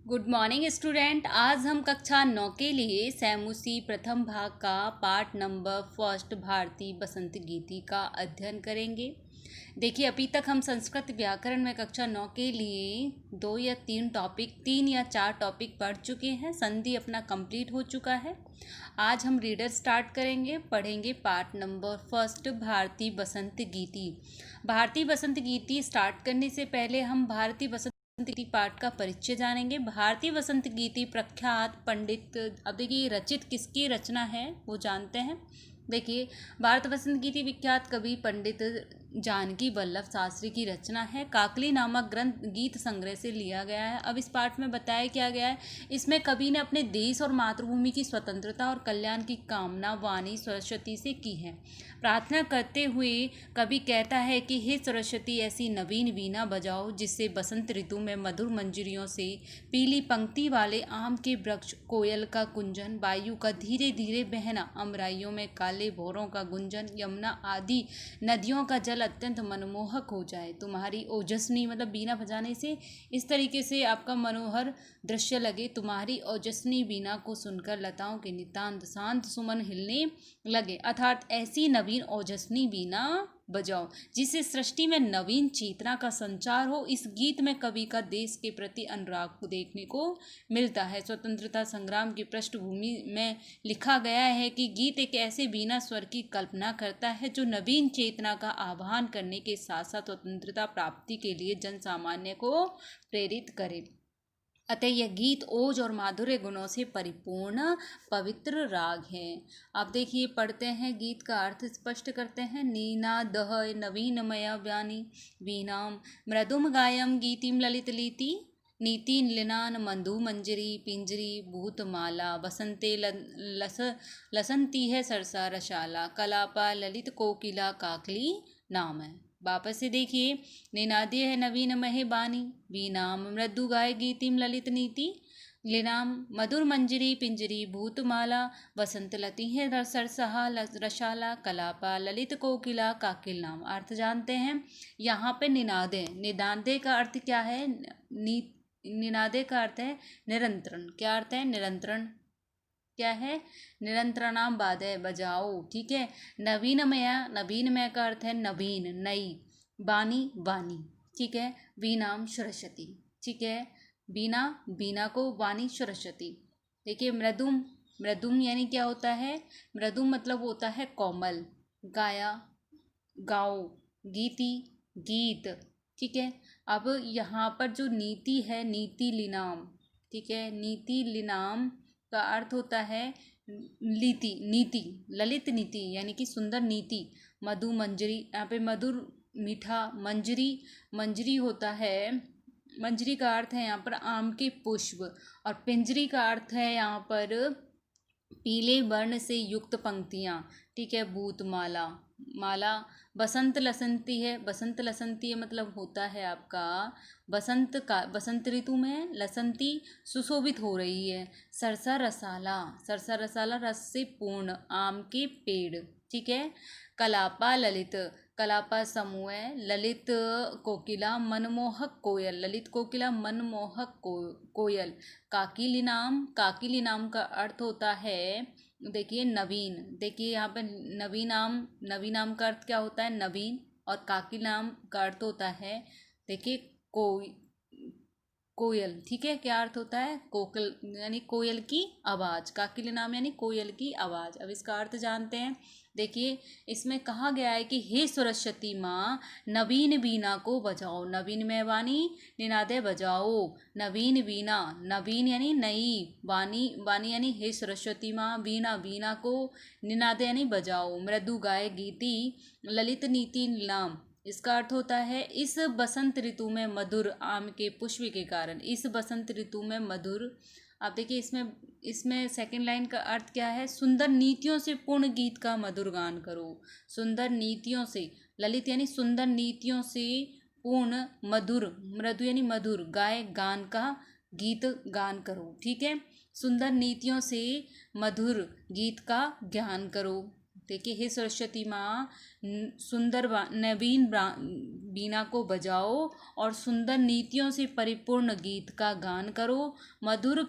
Good morning student. आज हम कक्षा 9 के लिए सैमुसी प्रथम भाग का पार्ट नंबर फर्स्ट भारतीय बसंत गीति का अध्ययन करेंगे। देखिए, अभी तक हम संस्कृत व्याकरण में कक्षा 9 के लिए 3 या 4 टॉपिक पढ़ चुके हैं। संधि अपना कंप्लीट हो चुका है। आज हम रीडर स्टार्ट करेंगे, पढ़ेंगे पार्ट नंबर फर्स्ट भारतीय बसंत गीति। भारतीय बसंत गीति स्टार्ट करने से पहले हम भारतीय बसंत गीति पाठ का परिचय जानेंगे। भारतीय बसंत गीति प्रख्यात पंडित, अब देखिए रचित किसकी रचना है वो जानते हैं। देखिए, भारत बसंत गीति विख्यात कवि पंडित जानकी वल्लभ शास्त्री की रचना है। काकली नामक ग्रंथ गीत संग्रह से लिया गया है। अब इस पाठ में बताया क्या गया है, इसमें कवि ने अपने देश और मातृभूमि की स्वतंत्रता और कल्याण की कामना वाणी सरस्वती से की है। प्रार्थना करते हुए कवि कहता है कि हे सरस्वती, ऐसी नवीन वीणा बजाओ जिससे बसंत ऋतु में मधुर मंजरियों से पीली पंक्ति वाले आम के वृक्ष, कोयल का कुंजन, वायु का धीरे धीरे बहना, अमराइयों में काले भौरों का गुंजन, यमुना आदि नदियों का जल अत्यंत मनमोहक हो जाए। तुम्हारी ओजस्वी मतलब बीना बजाने से इस तरीके से आपका मनोहर दृश्य लगे। तुम्हारी ओजस्वी बीना को सुनकर लताओं के नितांत शांत सुमन हिलने लगे। अर्थात ऐसी नवीन ओजस्वी बीना बजाओ जिससे सृष्टि में नवीन चेतना का संचार हो। इस गीत में कवि का देश के प्रति अनुराग को देखने को मिलता है। स्वतंत्रता संग्राम की पृष्ठभूमि में लिखा गया है कि गीत एक ऐसे बीना स्वर की कल्पना करता है जो नवीन चेतना का आह्वान करने के साथ साथ स्वतंत्रता प्राप्ति के लिए जन सामान्य को प्रेरित करे। अतः यह गीत ओज और माधुर्य गुणों से परिपूर्ण पवित्र राग है। अब देखिए, पढ़ते हैं, गीत का अर्थ स्पष्ट करते हैं। नीनादः नवीनमया व्यानि वीणाम मृदुम गायम गीतिम ललित लीति नीति लिनान मंदु मंजरी पिंजरी भूतमाला बसंते लसंती है सरसा रशाला कलापा ललित कोकिला काकली नाम है। वापस से देखिए, निनादे है नवीन महे बानी वीनाम मृदु गाय गीतिम ललित नीति लिनाम मधुर मंजरी पिंजरी भूतमाला वसंत लती है सरसहा रशाला कलापा ललित कोकिला काकिल नाम। अर्थ जानते हैं। यहाँ पे निनादे, निनादे का अर्थ क्या है? निनादे का अर्थ है निरंतरण। क्या अर्थ है? निरंतरण। क्या है? निरंतरणाम बाधे बजाओ। ठीक है। नवीनमया, नवीनमय का अर्थ है नवीन, नई। बानी, बानी। ठीक है। वीणाम सरस्वती। ठीक है। बीना, बीना को वाणी सरस्वती। देखिए, मृदुम, मृदुम यानी क्या होता है? मृदुम मतलब होता है कोमल। गाया, गाओ। गीति, गीत। ठीक है। अब यहाँ पर जो नीति है, नीति लिनाम। ठीक है। नीति लिनाम का अर्थ होता है लीति, नीति, ललित नीति यानी कि सुंदर नीति। मधु मंजरी, यहाँ पे मधुर मीठा, मंजरी, मंजरी होता है, मंजरी का अर्थ है यहाँ पर आम के पुष्प, और पिंजरी का अर्थ है यहाँ पर पीले वर्ण से युक्त पंक्तियाँ। ठीक है। भूतमाला, माला। बसंत लसंती है, बसंत लसंती है मतलब होता है आपका बसंत का, बसंत ऋतु में लसंती सुशोभित हो रही है। सरसा रसाला, सरसा रसाला रस से पूर्ण आम के पेड़। ठीक है। कलापा ललित, कलापा समूह है, ललित कोकिला मनमोहक कोयल, ललित कोकिला मनमोहक कोयल। काकिली नाम, काकिली नाम का अर्थ होता है, देखिए नवीन। देखिए यहाँ पे नवीनाम, नवीनाम का अर्थ क्या होता है? नवीन। और काकिल नाम का अर्थ होता है, देखिए कोयल। ठीक है। क्या अर्थ होता है? कोकिल यानी कोयल की आवाज़। काकिल नाम यानी कोयल की आवाज़। अब इसका अर्थ जानते हैं। देखिए, इसमें कहा गया है कि हे सरस्वती माँ, नवीन वीणा को बजाओ। नवीन में वाणी, निनादे बजाओ। नवीन वीणा, नवीन यानी नई, वाणी, वाणी यानी हे सरस्वती माँ, वीणा, वीणा को निनादे यानी बजाओ। मृदु गाय गीति ललित नीति नीलाम, इसका अर्थ होता है इस बसंत ऋतु में मधुर आम के पुष्प के कारण, इस बसंत ऋतु में मधुर। आप देखिए, इसमें इसमें सेकंड लाइन का अर्थ क्या है? सुंदर नीतियों से पूर्ण गीत का मधुर गान करो। सुंदर नीतियों से, ललित यानी सुंदर नीतियों से पूर्ण, मधुर, मृदु यानी मधुर, गाय गान का, गीत गान करो। ठीक है। सुंदर नीतियों से मधुर गीत का ज्ञान करो। देखिए, हे सरस्वती माँ, सुंदर नवीन बीना को बजाओ और सुंदर नीतियों से परिपूर्ण गीत का गान करो। मधुर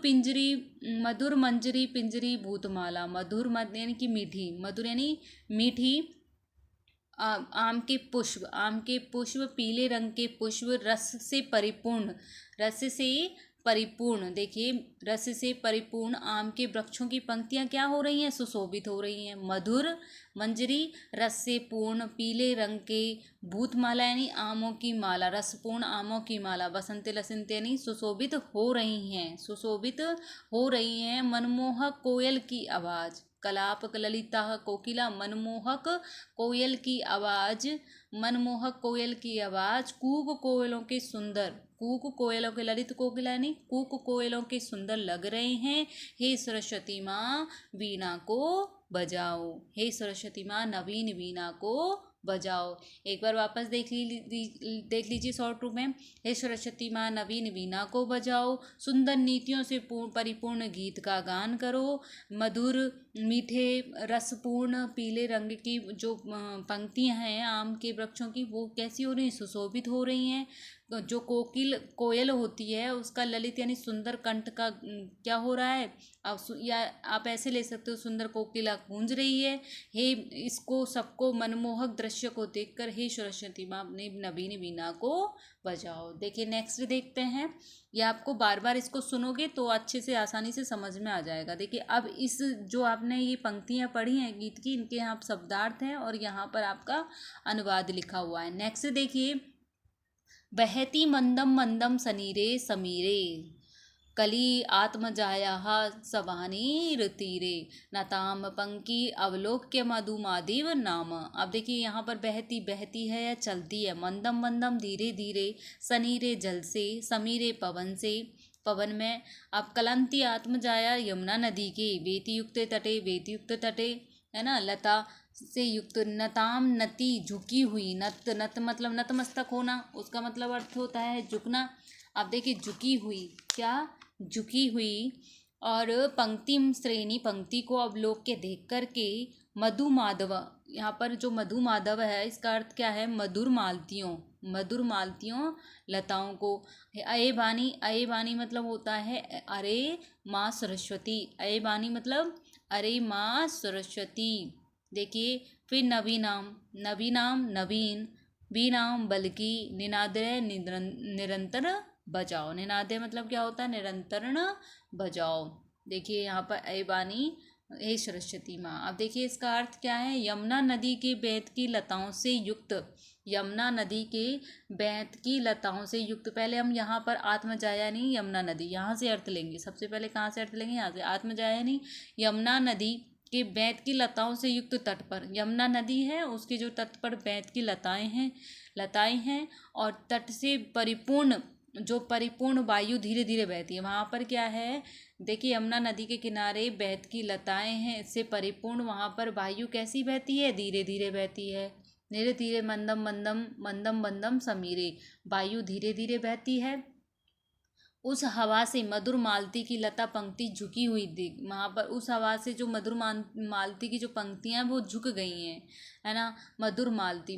मंजरी पिंजरी भूतमाला। मधुर मद यानी कि मीठी, मधुर यानी मीठी। आम के पुष्प, पीले रंग के पुष्प, रस से परिपूर्ण। देखिए, रस से परिपूर्ण आम के वृक्षों की पंक्तियां क्या हो रही हैं, सुशोभित हो रही हैं। मधुर मंजरी, रस से पूर्ण पीले रंग के, भूतमाला यानी आमों की माला, रसपूर्ण आमों की माला, बसंते लसंते यानी सुशोभित हो रही हैं, सुशोभित हो रही हैं। मनमोहक कोयल की आवाज़, कलाप ललिता कोकिला, मनमोहक कोयल की आवाज़, मनमोहक कोयल की आवाज़, कूक कोयलों के सुंदर, कूक कोयलों के, ललित कोकिला यानी कूक कोयलों के सुंदर लग रहे हैं। हे सरस्वती माँ, वीणा को बजाओ। हे सरस्वती माँ, नवीन वीणा को बजाओ। एक बार वापस देख लीजिए शॉर्ट रूप में। हे सरस्वती माँ, नवीन वीणा को बजाओ, सुंदर नीतियों से परिपूर्ण गीत का गान करो। मधुर मीठे रसपूर्ण पीले रंग की जो पंक्तियां हैं आम के वृक्षों की, वो कैसी हो रही हैं, सुशोभित हो रही हैं। जो कोयल होती है उसका ललित यानी सुंदर कंठ का क्या हो रहा है, या आप ऐसे ले सकते हो, सुंदर कोकिला गूंज रही है। हे, इसको सबको मनमोहक दृश्य को देखकर हे सरस्वती माँ, अपने नवीन वीणा को बजाओ। देखिए नेक्स्ट देखते हैं। ये आपको बार बार इसको सुनोगे तो अच्छे से आसानी से समझ में आ जाएगा। देखिए, अब इस जो आपने ये पंक्तियाँ पढ़ी हैं गीत की, इनके यहाँ शब्दार्थ हैं और यहाँ पर आपका अनुवाद लिखा हुआ है। नेक्स्ट देखिए। बहती मंदम मंदम सनीरे समीरे, कली आत्मजायाः सवानीरतीरे, नताम पंकी अवलोक्य मधुमादिव नाम। अब देखिए यहाँ पर बहती बहती है या चलती है, मंदम मंदम धीरे धीरे, सनीरे जल से, समीरे पवन से, पवन में। अब कलंती आत्मजाया यमुना नदी के, वेतियुक्त तटे, वेतियुक्त तटे, है ना, लता से युक्त। नताम नति झुकी हुई, नत नत मतलब नतमस्तक होना, उसका मतलब अर्थ होता है झुकना। अब देखिए झुकी हुई, क्या, झुकी हुई। और पंक्तिम श्रेणी, पंक्ति को अवलोक के देख करके, मधु माधव, यहाँ पर जो मधु माधव है इसका अर्थ क्या है, मधुर मालतियों, मधुर मालतियों लताओं को। अये बानी, अये बानी मतलब होता है अरे माँ सरस्वती, अये बानी मतलब अरे माँ सरस्वती। देखिए फिर नवीनाम, नवीनाम नवीन, बीनाम बल्कि, निनादय निरंतर बजाओ। निनादय मतलब क्या होता है, निरंतर बजाओ। देखिए यहाँ पर ऐबानी, हे सरस्वती माँ। अब देखिए इसका अर्थ क्या है, यमुना नदी के बेत की लताओं से युक्त, यमुना नदी के बेत की लताओं से युक्त। पहले हम यहाँ पर आत्मजाया नहीं, यमुना नदी, यहाँ से अर्थ लेंगे। सबसे पहले कहाँ से अर्थ लेंगे, यहाँ से। आत्मजाया नहीं, यमुना नदी के बेत की लताओं से युक्त तट पर, यमुना नदी है उसके जो तट पर बेत की लताएं हैं और तट से परिपूर्ण, जो परिपूर्ण वायु धीरे धीरे बहती है, वहाँ पर क्या है, देखिए यमुना नदी के किनारे बेत की लताएं हैं, इससे परिपूर्ण वहाँ पर वायु कैसी बहती है, धीरे धीरे बहती है, धीरे धीरे, मंदम मंदम मंदम मंदम समीरे, वायु धीरे धीरे बहती है। उस हवा से मधुर मालती की लता पंक्ति झुकी हुई दिख, वहाँ पर उस हवा से जो मधुर मालती की जो पंक्तियाँ वो झुक गई हैं, है ना। मधुर मालती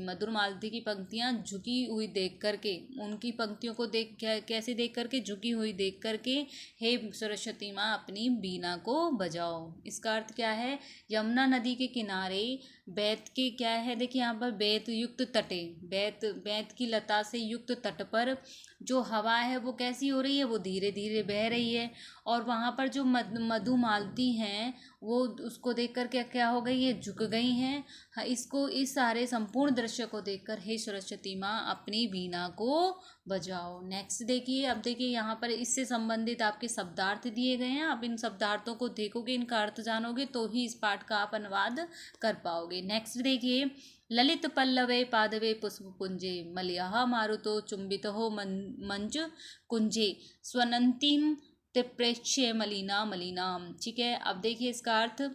की पंक्तियाँ झुकी हुई देख करके, उनकी पंक्तियों को कैसे देख करके, झुकी हुई देख करके, हे सरस्वती माँ अपनी बीना को बजाओ। इसका अर्थ क्या है, यमुना नदी के किनारे बेत के क्या है, देखिए यहाँ पर बेत युक्त तटे, बेत की लता से युक्त तट पर जो हवा है वो कैसी हो रही है, वो धीरे धीरे बह रही है। और वहाँ पर जो मधुमालती हैं वो उसको देख कर क्या हो गई है, झुक गई हैं। हाँ, इसको, इस सारे संपूर्ण दृश्य को देखकर हे सरस्वती माँ अपनी वीणा को बजाओ। नेक्स्ट देखिए। अब देखिए यहाँ पर इससे संबंधित आपके शब्दार्थ दिए गए हैं। आप इन शब्दार्थों को देखोगे, इनका अर्थ जानोगे तो ही इस पाठ का आप अनुवाद कर पाओगे। नेक्स्ट देखिए। ललित पल्लवे पादवे पुष्प पुंजे, मलयः मारुतो चुंबितो मंज कुंजे, स्वनंतीम त्रिप्रेक्ष्य मलिना मलिनाम। ठीक है, अब देखिए इसका अर्थ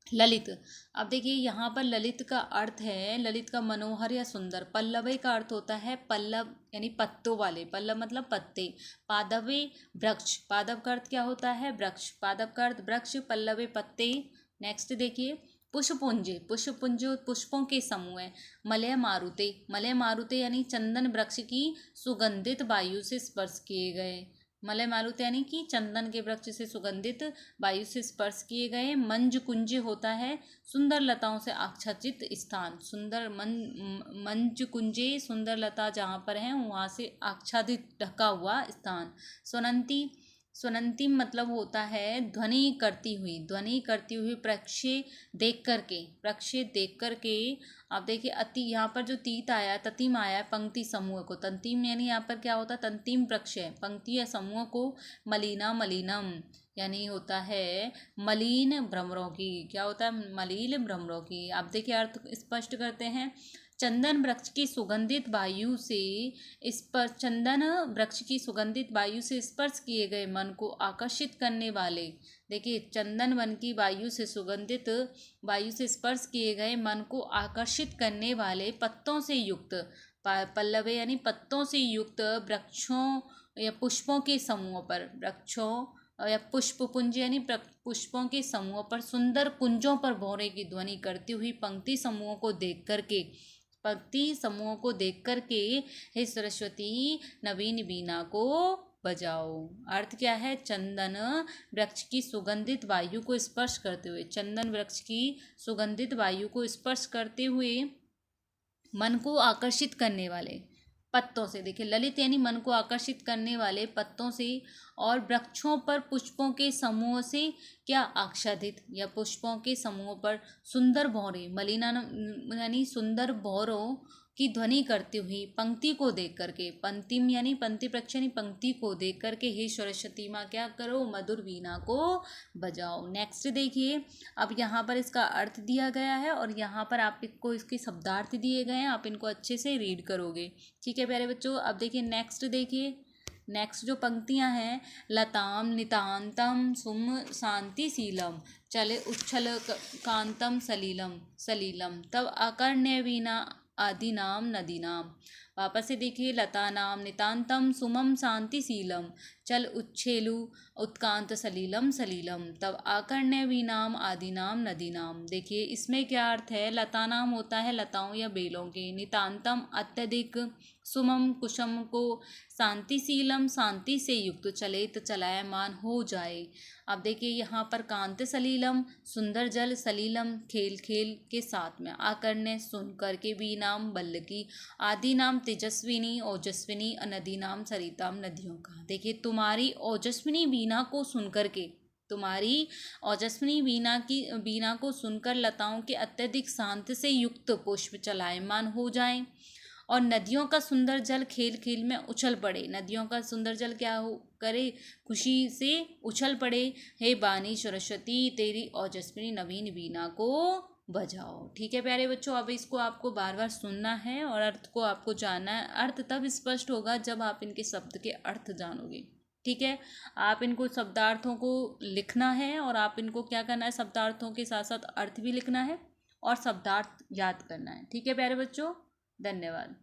ललित। अब देखिए यहाँ पर ललित का अर्थ है, ललित का मनोहर या सुंदर। पल्लवे का अर्थ होता है पल्लव यानी पत्तों वाले, पल्लव मतलब पत्ते। पादवे वृक्ष, पादव का अर्थ क्या होता है, वृक्ष, पादव का अर्थ वृक्ष, पल्लवे पत्ते। नेक्स्ट देखिए। पुष्पपुंज, पुष्पपुंज पुष्पों के समूह है। मलय मारुते, मलय मारुते यानी चंदन वृक्ष की सुगंधित वायु से स्पर्श किए गए। मलय मारुत यानी कि चंदन के वृक्ष से सुगंधित वायु से स्पर्श किए गए। मंज कुंज होता है सुंदर लताओं से आच्छादित स्थान, सुंदर मंज कुंजे सुंदर लता जहाँ पर है वहाँ से आच्छादित ढका हुआ स्थान। स्वनंती, स्वनंती मतलब होता है ध्वनि करती हुई, ध्वनि करती हुई प्रक्षे देख करके, प्रक्षे देख करके। आप देखिए अति, यहाँ पर जो तीत आया ततिम आया है पंक्ति समूह को, तंतिम यानी यहाँ पर क्या होता है तंतिम प्रक्षय, पंक्ति या समूह को। मलिना मलिनम यानी होता है मलिन भ्रमरों की, क्या होता है मलिन भ्रमरों की। आप देखिए अर्थ स्पष्ट करते हैं। चंदन वृक्ष की सुगंधित वायु से स्पर्श, चंदन वृक्ष की सुगंधित वायु से स्पर्श किए गए मन को आकर्षित करने वाले, देखिए चंदन वन की वायु से सुगंधित वायु से स्पर्श किए गए मन को आकर्षित करने वाले पत्तों से युक्त, पल्लवे यानी पत्तों से युक्त वृक्षों या पुष्पों के समूह पर, वृक्षों या पुष्पपुंज यानी पुष्पों के समूह पर सुंदर कुंजों पर भौरे की ध्वनि करती हुई पंक्ति समूहों को देख करके, पंक्ति समूहों को देख करके हे सरस्वती नवीन वीणा को बजाओ। अर्थ क्या है, चंदन वृक्ष की सुगंधित वायु को स्पर्श करते हुए, चंदन वृक्ष की सुगंधित वायु को स्पर्श करते हुए मन को आकर्षित करने वाले पत्तों से, देखिए ललित यानी मन को आकर्षित करने वाले पत्तों से और वृक्षों पर पुष्पों के समूह से क्या आच्छादित, या पुष्पों के समूह पर सुंदर भौरे, मलिना यानी सुंदर भौरों की ध्वनि करती हुई पंक्ति को देख करके, पंक्तिम यानी पंक्ति प्रक्षय यानी पंक्ति को देख करके हे सरस्वती माँ क्या करो मधुर वीणा को बजाओ। नेक्स्ट देखिए, अब यहाँ पर इसका अर्थ दिया गया है और यहाँ पर आपको इसके शब्दार्थ दिए गए हैं, आप इनको अच्छे से रीड करोगे। ठीक है प्यारे बच्चों, अब देखिए नेक्स्ट, देखिए नेक्स्ट जो पंक्तियां हैं, लताम नितांतम सुम शांतिशीलम चले उच्छल कांतम सलीलम सलीलम तब अकर्ण्य वीणा आदि नाम नदी नाम। वापस से देखिए, लता नाम नितांतम सुमम शांतिशीलम चल उच्छेलु उत्कांत सलीलम सलीलम तब आकर्ण्य वीणाम आदि नाम नदी नाम। देखिए इसमें क्या अर्थ है, लता नाम होता है लताओं या बेलों के, नितांतम अत्यधिक, सुमम कुसुम को, शांतिशीलम शांति से युक्त, चले तो चलायमान हो जाए। अब देखिए यहाँ पर कांत सलीलम सुंदर जल, सलीलम खेल खेल के साथ में, आकर्ण्य सुन करके, वीणाम बल्ल की, आदि नाम तेजस्विनी ओजस्विनी, नदी नाम सरिताम नदियों का। देखिए तुम्हारी ओजस्विनी वीणा को सुन करके, तुम्हारी ओजस्विनी वीणा को सुनकर लताओं के अत्यधिक शांत से युक्त पुष्प चलायमान हो जाएं और नदियों का सुंदर जल खेल खेल में उछल पड़े, नदियों का सुंदर जल क्या हो करे, खुशी से उछल पड़े। हे बानी सरस्वती तेरी ओजस्विनी नवीन वीणा को बजाओ। ठीक है प्यारे बच्चों, अब इसको आपको बार बार सुनना है और अर्थ को आपको जानना है। अर्थ तब स्पष्ट होगा जब आप इनके शब्द के अर्थ जानोगे। ठीक है, आप इनको शब्दार्थों को लिखना है और आप इनको क्या करना है, शब्दार्थों के साथ साथ अर्थ भी लिखना है और शब्दार्थ याद करना है। ठीक है प्यारे बच्चों, धन्यवाद।